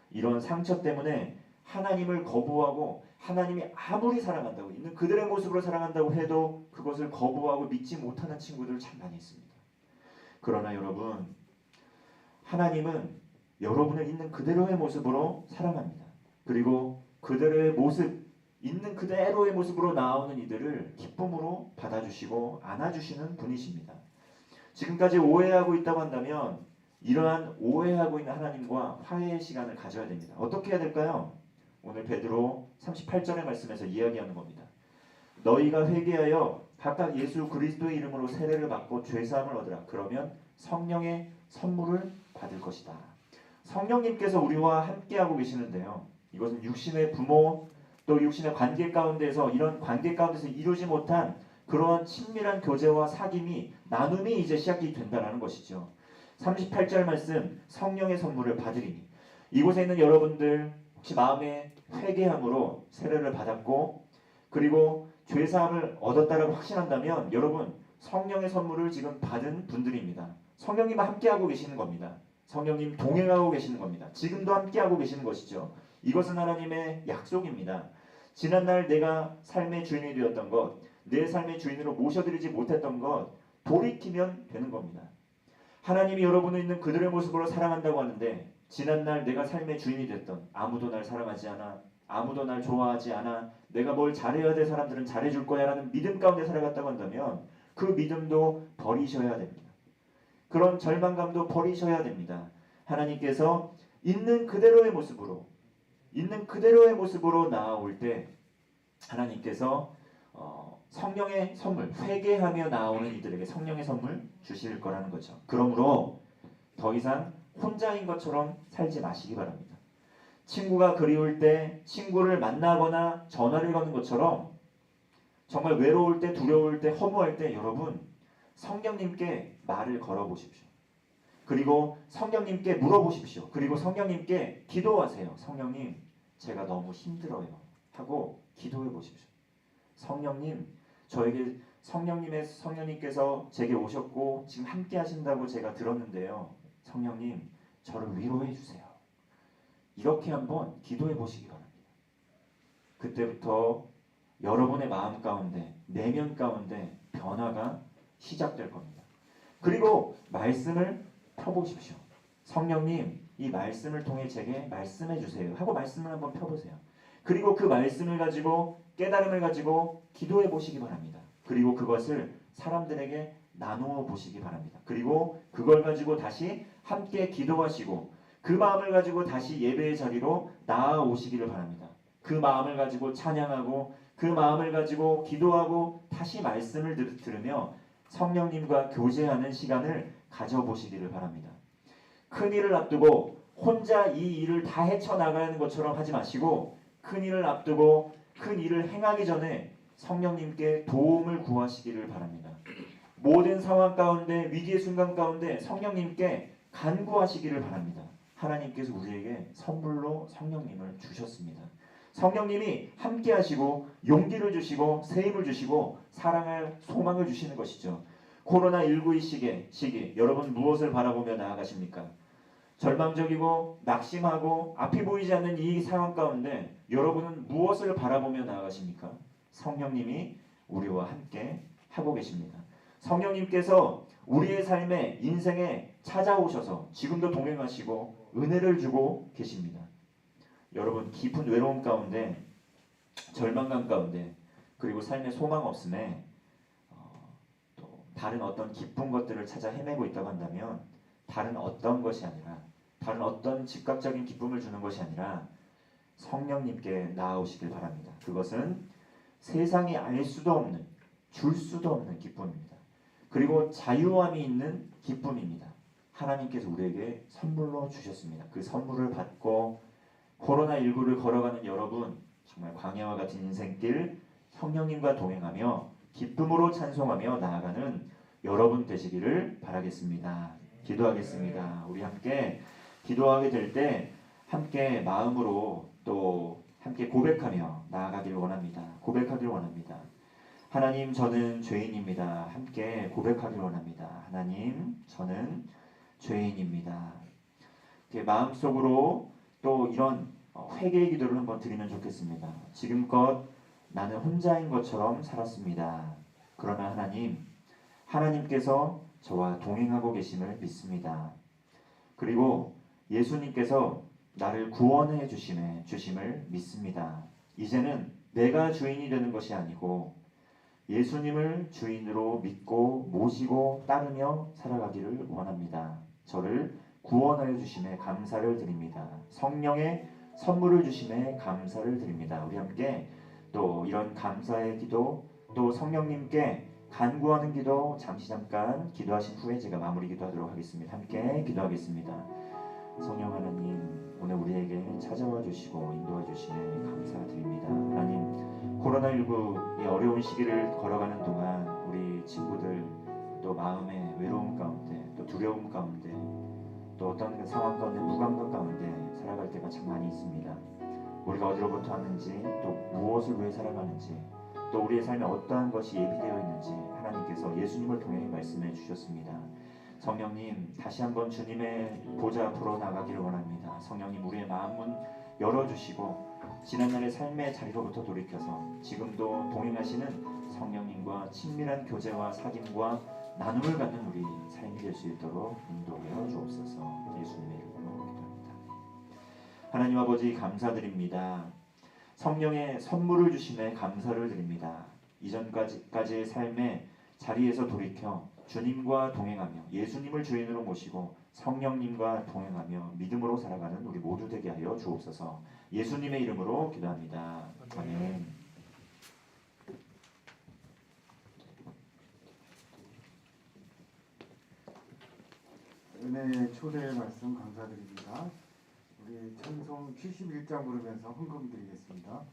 이런 상처 때문에 하나님을 거부하고 하나님이 아무리 사랑한다고 있는 그들의 모습으로 사랑한다고 해도 그것을 거부하고 믿지 못하는 친구들 참 많이 있습니다. 그러나 여러분, 하나님은 여러분을 있는 그대로의 모습으로 사랑합니다. 그리고 그대로의 모습, 있는 그대로의 모습으로 나오는 이들을 기쁨으로 받아주시고 안아주시는 분이십니다. 지금까지 오해하고 있다고 한다면 이러한 오해하고 있는 하나님과 화해의 시간을 가져야 됩니다. 어떻게 해야 될까요? 오늘 베드로 38절의 말씀에서 이야기하는 겁니다. 너희가 회개하여 각각 예수 그리스도의 이름으로 세례를 받고 죄사함을 얻으라. 그러면 성령의 선물을 받을 것이다. 성령님께서 우리와 함께하고 계시는데요. 이것은 육신의 부모 또 육신의 관계 가운데서 이런 관계 가운데서 이루지 못한 그러한 친밀한 교제와 사귐이 나눔이 이제 시작이 된다는 것이죠. 38절 말씀, 성령의 선물을 받으리니. 이곳에 있는 여러분들 혹시 마음에 회개함으로 세례를 받았고 그리고 죄사함을 얻었다라고 확신한다면 여러분 성령의 선물을 지금 받은 분들입니다. 성령님과 함께하고 계시는 겁니다. 성령님 동행하고 계시는 겁니다. 지금도 함께하고 계시는 것이죠. 이것은 하나님의 약속입니다. 지난날 내가 삶의 주인이 되었던 것, 내 삶의 주인으로 모셔드리지 못했던 것 돌이키면 되는 겁니다. 하나님이 여러분을 있는 그들의 모습으로 사랑한다고 하는데 지난날 내가 삶의 주인이 됐던 아무도 날 사랑하지 않아, 아무도 날 좋아하지 않아, 내가 뭘 잘해야 될 사람들은 잘해줄 거야 라는 믿음 가운데 살아갔다고 한다면 그 믿음도 버리셔야 됩니다. 그런 절망감도 버리셔야 됩니다. 하나님께서 있는 그대로의 모습으로 나아올 때 하나님께서 성령의 선물, 회개하며 나오는 이들에게 성령의 선물 주실 거라는 거죠. 그러므로 더 이상 혼자인 것처럼 살지 마시기 바랍니다. 친구가 그리울 때 친구를 만나거나 전화를 거는 것처럼 정말 외로울 때, 두려울 때, 허무할 때 여러분 성령님께 말을 걸어보십시오. 그리고 성령님께 물어보십시오. 그리고 성령님께 기도하세요. 성령님, 제가 너무 힘들어요 하고 기도해 보십시오. 성령님, 저에게 성령님께서 제게 오셨고 지금 함께 하신다고 제가 들었는데요. 성령님, 저를 위로해 주세요. 이렇게 한번 기도해 보시기 바랍니다. 그때부터 여러분의 마음 가운데, 내면 가운데 변화가 시작될 겁니다. 그리고 말씀을 펴보십시오. 성령님, 이 말씀을 통해 제게 말씀해 주세요 하고 말씀을 한번 펴보세요. 그리고 그 말씀을 가지고 깨달음을 가지고 기도해 보시기 바랍니다. 그리고 그것을 사람들에게 나누어 보시기 바랍니다. 그리고 그걸 가지고 다시 함께 기도하시고 그 마음을 가지고 다시 예배의 자리로 나아오시기를 바랍니다. 그 마음을 가지고 찬양하고 그 마음을 가지고 기도하고 다시 말씀을 들으며 성령님과 교제하는 시간을 가져보시기를 바랍니다. 큰 일을 앞두고 혼자 이 일을 다 헤쳐나가는 것처럼 하지 마시고 큰 일을 앞두고 큰 일을 행하기 전에 성령님께 도움을 구하시기를 바랍니다. 모든 상황 가운데 위기의 순간 가운데 성령님께 간구하시기를 바랍니다. 하나님께서 우리에게 선물로 성령님을 주셨습니다. 성령님이 함께 하시고 용기를 주시고 세임을 주시고 사랑할 소망을 주시는 것이죠. 코로나19의 시기 여러분 무엇을 바라보며 나아가십니까? 절망적이고 낙심하고 앞이 보이지 않는 이 상황 가운데 여러분은 무엇을 바라보며 나아가십니까? 성령님이 우리와 함께 하고 계십니다. 성령님께서 우리의 삶에 인생에 찾아오셔서 지금도 동행하시고 은혜를 주고 계십니다. 여러분 깊은 외로움 가운데 절망감 가운데 그리고 삶의 소망 없음에 또 다른 어떤 기쁜 것들을 찾아 헤매고 있다고 한다면 다른 어떤 것이 아니라 다른 어떤 즉각적인 기쁨을 주는 것이 아니라 성령님께 나아오시길 바랍니다. 그것은 세상이 알 수도 없는 줄 수도 없는 기쁨입니다. 그리고 자유함이 있는 기쁨입니다. 하나님께서 우리에게 선물로 주셨습니다. 그 선물을 받고 코로나19를 걸어가는 여러분 정말 광야와 같은 인생길 성령님과 동행하며 기쁨으로 찬송하며 나아가는 여러분 되시기를 바라겠습니다. 기도하겠습니다. 우리 함께 기도하게 될 때 함께 마음으로 또 함께 고백하며 나아가길 원합니다. 고백하길 원합니다. 하나님, 저는 죄인입니다. 함께 고백하길 원합니다. 하나님, 저는 죄인입니다. 마음속으로 또 이런 회개의 기도를 한번 드리면 좋겠습니다. 지금껏 나는 혼자인 것처럼 살았습니다. 그러나 하나님께서 저와 동행하고 계심을 믿습니다. 그리고 예수님께서 나를 구원해 주심을 믿습니다. 이제는 내가 주인이 되는 것이 아니고 예수님을 주인으로 믿고 모시고 따르며 살아가기를 원합니다. 저를 구원하여 주심에 감사를 드립니다. 성령의 선물을 주심에 감사를 드립니다. 우리 함께 또 이런 감사의 기도 또 성령님께 간구하는 기도 잠깐 기도하신 후에 제가 마무리 기도하도록 하겠습니다. 함께 기도하겠습니다. 성령 하나님, 오늘 우리에게 찾아와 주시고 인도해 주심에 감사드립니다. 하나님, 코로나19의 어려운 시기를 걸어가는 동안 우리 친구들 또 마음의 외로움 가운데 또 두려움 가운데 또 어떤 상황 가운데 무감각 가운데 살아갈 때가 참 많이 있습니다. 우리가 어디로부터 왔는지 또 무엇을 위해 살아가는지 또 우리의 삶에 어떠한 것이 예비되어 있는지 하나님께서 예수님을 통해 말씀해 주셨습니다. 성령님, 다시 한번 주님의 보좌 앞으로 나가기를 원합니다. 성령님, 우리의 마음문 열어주시고 지난날의 삶의 자리로부터 돌이켜서 지금도 동행하시는 성령님과 친밀한 교제와 사귐과 나눔을 갖는 우리 삶이 될 수 있도록 인도하여 주옵소서. 예수님의 이름으로 기도합니다. 하나님 아버지, 감사드립니다. 성령의 선물을 주심에 감사를 드립니다. 이전까지의 삶의 자리에서 돌이켜 주님과 동행하며 예수님을 주인으로 모시고 성령님과 동행하며 믿음으로 살아가는 우리 모두 되게 하여 주옵소서. 예수님의 이름으로 기도합니다. 아멘. 은혜의 초대 말씀 감사드립니다. 우리 찬송 71장 부르면서 헌금 드리겠습니다.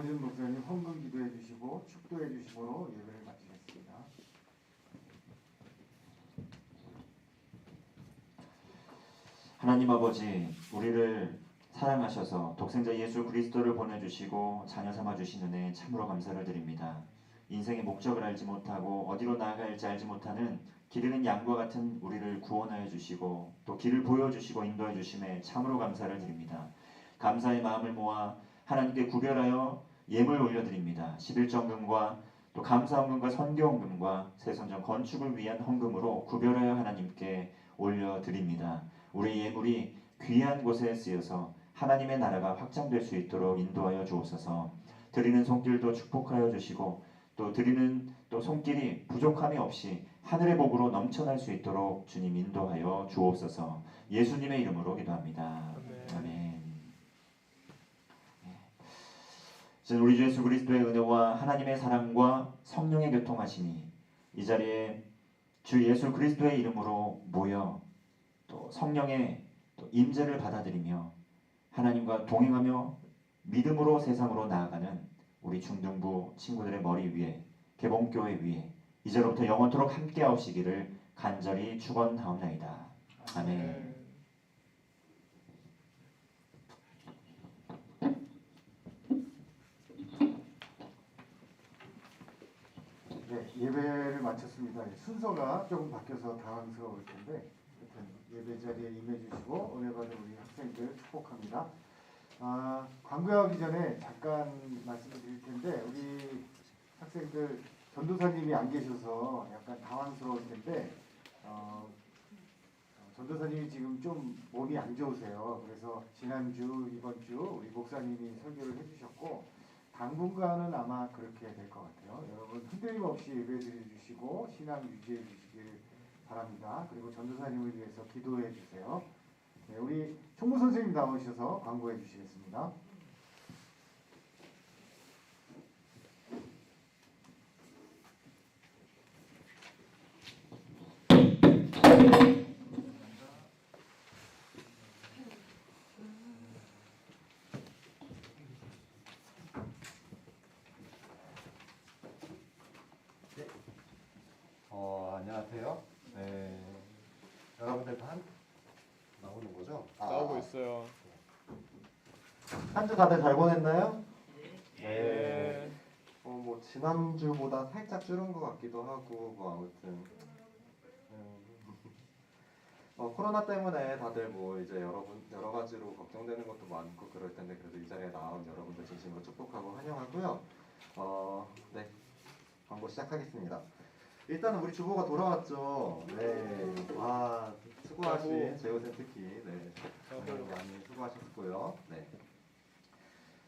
정호준 목사님 헌금 기도해 주시고 축도해 주심으로 예배를 마치겠습니다. 하나님 아버지, 우리를 사랑하셔서 독생자 예수 그리스도를 보내주시고 자녀 삼아 주신 은혜에 참으로 감사를 드립니다. 인생의 목적을 알지 못하고 어디로 나아가야 할지 알지 못하는 길 잃은 양과 같은 우리를 구원하여 주시고 또 길을 보여주시고 인도해 주심에 참으로 감사를 드립니다. 감사의 마음을 모아 하나님께 구별하여 예물 올려드립니다. 11정금과 또 감사헌금과 선교헌금과 새선전 건축을 위한 헌금으로 구별하여 하나님께 올려드립니다. 우리 예물이 귀한 곳에 쓰여서 하나님의 나라가 확장될 수 있도록 인도하여 주옵소서. 드리는 손길도 축복하여 주시고 또 드리는 또 손길이 부족함이 없이 하늘의 복으로 넘쳐날 수 있도록 주님 인도하여 주옵소서. 예수님의 이름으로 기도합니다. 아멘. 이제 우리 주 예수 그리스도의 은혜와 하나님의 사랑과 성령의 교통하심이 이 자리에 주 예수 그리스도의 이름으로 모여 또 성령의 또 임재를 받아들이며 하나님과 동행하며 믿음으로 세상으로 나아가는 우리 중등부 친구들의 머리 위에 개봉교회 위에 이제로부터 영원토록 함께하시기를 간절히 축원하옵나이다. 아멘. 네, 예배를 마쳤습니다. 순서가 조금 바뀌어서 당황스러울 텐데 하여튼 예배 자리에 임해 주시고 은혜 받은 우리 학생들 축복합니다. 광고하기 전에 잠깐 말씀을 드릴 텐데 우리 학생들 전도사님이 안 계셔서 약간 당황스러울 텐데 전도사님이 지금 좀 몸이 안 좋으세요. 그래서 지난주 이번 주 우리 목사님이 설교를 해주셨고 당분간은 아마 그렇게 될 것 같아요. 여러분 흔들림 없이 예배 드려주시고 신앙 유지해 주시길 바랍니다. 그리고 전도사님을 위해서 기도해 주세요. 네, 우리 총무 선생님 나오셔서 광고해 주시겠습니다. 안녕하세요. 네, 여러분들 다 나오는 거죠? 나오고 있어요. 한 주 다들 잘 보냈나요? 네. 뭐 지난주보다 살짝 줄은 것 같기도 하고 뭐 아무튼 코로나 때문에 다들 뭐 이제 여러 가지로 걱정되는 것도 많고 그럴 텐데 그래도 이 자리에 나온 여러분들 진심으로 축복하고 환영하고요. 네, 광고 시작하겠습니다. 일단은 우리 주보가 돌아왔죠. 네, 수고하신 재호생 특히 네, 많이 수고하셨고요. 네,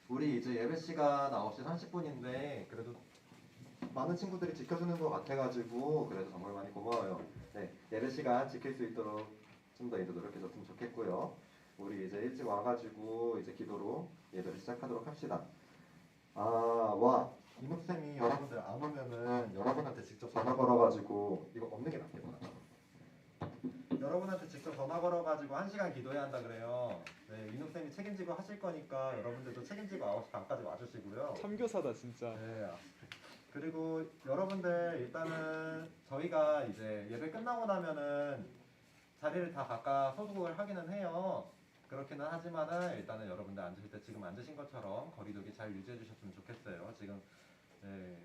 우리 이제 예배 시간 9시 30분인데 그래도 많은 친구들이 지켜주는 것 같아가지고 그래도 정말 많이 고마워요. 네, 예배 시간 지킬 수 있도록 좀 더 노력해줬으면 좋겠고요. 우리 이제 일찍 와가지고 이제 기도로 예배를 시작하도록 합시다. 이목쌤이 여러분들 안 오면은 여러분한테 직접 전화 걸어가지고 이거 없는 게 낫겠구나. 여러분한테 직접 전화 걸어가지고 1시간 기도해야 한다 그래요. 네, 이목쌤이 책임지고 하실 거니까 여러분들도 책임지고 9시 반까지 와주시고요. 참교사다 진짜. 네. 그리고 여러분들 일단은 저희가 이제 예배 끝나고 나면은 자리를 다 각각 소속을 하기는 해요. 그렇기는 하지만은 일단은 여러분들 앉으실 때 지금 앉으신 것처럼 거리두기 잘 유지해 주셨으면 좋겠어요. 지금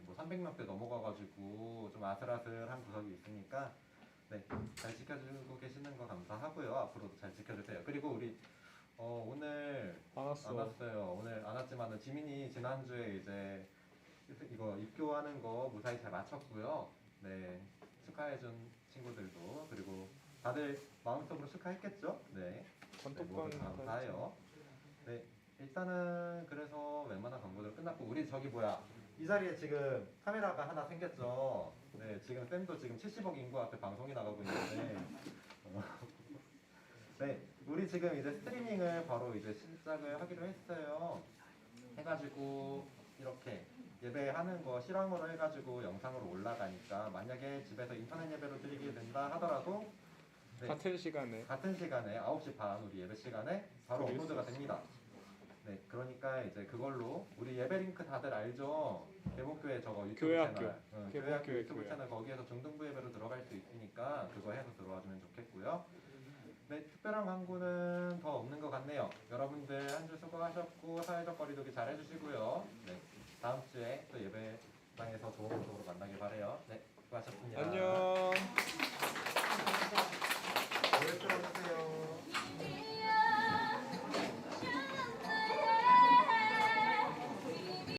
뭐 300명대 넘어가가지고 좀 아슬아슬한 구석이 있으니까 네, 잘 지켜주고 계시는 거 감사하고요. 앞으로도 잘 지켜주세요. 그리고 우리 오늘 안 왔어. 안 왔어요. 오늘 안 왔지만은 지민이 지난주에 이제 이거 입교하는 거 무사히 잘 마쳤고요. 네, 축하해준 친구들도 그리고 다들 마음속으로 축하했겠죠? 네. 모두 감사해요. 네, 일단은 그래서 웬만한 광고들 끝났고 우리 저기 이 자리에 지금 카메라가 하나 생겼죠? 네, 지금 쌤도 지금 70억 인구 앞에 방송이 나가고 있는데 네, 우리 지금 이제 스트리밍을 바로 이제 시작을 하기로 했어요. 해가지고 이렇게 예배하는 거 실황으로 해가지고 영상으로 올라가니까 만약에 집에서 인터넷 예배로 드리게 된다 하더라도 네, 같은 시간에 9시 반 우리 예배 시간에 바로 업로드가 됩니다. 네, 네, 그러니까 이제 그걸로 우리 예배 링크 다들 알죠? 대목교회 저거 유튜브 교회학교. 채널, 교회학교 대목교회 유튜브 교회. 채널 거기에서 중등부 예배로 들어갈 수 있으니까 그거 해서 들어와주면 좋겠고요. 네, 특별한 광고는 더 없는 것 같네요. 여러분들 한 주 수고하셨고 사회적 거리두기 잘 해주시고요. 네, 다음 주에 또 예배